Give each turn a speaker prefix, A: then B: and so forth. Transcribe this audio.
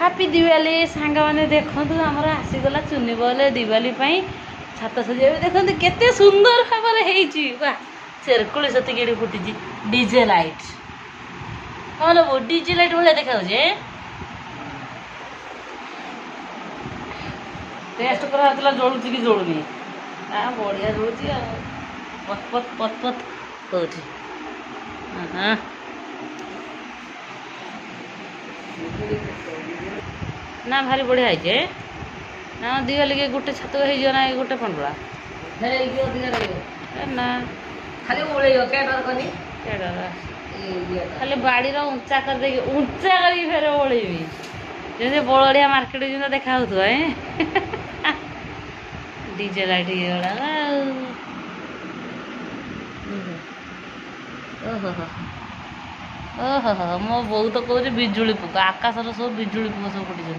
A: Happy Diwali ସାଙ୍ଗମାନେ ଦେଖନ୍ତୁ ଆମର ଆସିଗଲା ଚୁନି ବଲ୍ ଦିୱାଲି ପାଇଁ ଛାତ ସଜାଇବା ଦେଖନ୍ତୁ କେତେ ସୁନ୍ଦର ଭାବରେ ହେଇଛି ବା ଚେରକୁଳି ସେତିକି ଏଠି ଫୁଟିଛି ଡିଜେ ଲାଇଟ୍ ହଁ ଲୋ ଡିଜେ ଲାଇଟ୍ ଭଳିଆ ଦେଖାଯାଉଛି ଟେଷ୍ଟ କରାହେଉଥିଲା ଜଳୁଛି କି ଜଳୁନି ବଢ଼ିଆ ଜଳୁଛି ଆଉ ପଥ୍ ପଥ୍ ପଥ୍ ପଥ୍ କହୁଛି ନା ଭାରି ବଢ଼ିଆ ହେଇଛି ନା ଦିୱାଲିକି ଗୋଟେ ଛାତ ହେଇଯିବ ନା ଗୋଟେ ପଣ୍ଡୁଳା ନା
B: ଖାଲି ଓଳେଇବ କେଡର କନି
A: ଖାଲି ବାଡ଼ିର ଉଞ୍ଚା କରିଦେଇକି ଉଞ୍ଚା କରିକି ଫେରେ ଓଳେଇବି ଯେମିତି ବଳଡ଼ିଆ ମାର୍କେଟ ଯେମିତି ଦେଖା ହେଉଥିବ ଡିଜେ ଲାଇଟ୍ ହେଇଗଲା ଆଉ ଓହୋ ଓହୋ ମୋ ବୋଉ ତ କହୁଛି ବିଜୁଳି ପୋକ ଆକାଶର ସବୁ ବିଜୁଳି ପୋକ ସବୁ ଫୁଟିଛନ୍ତି।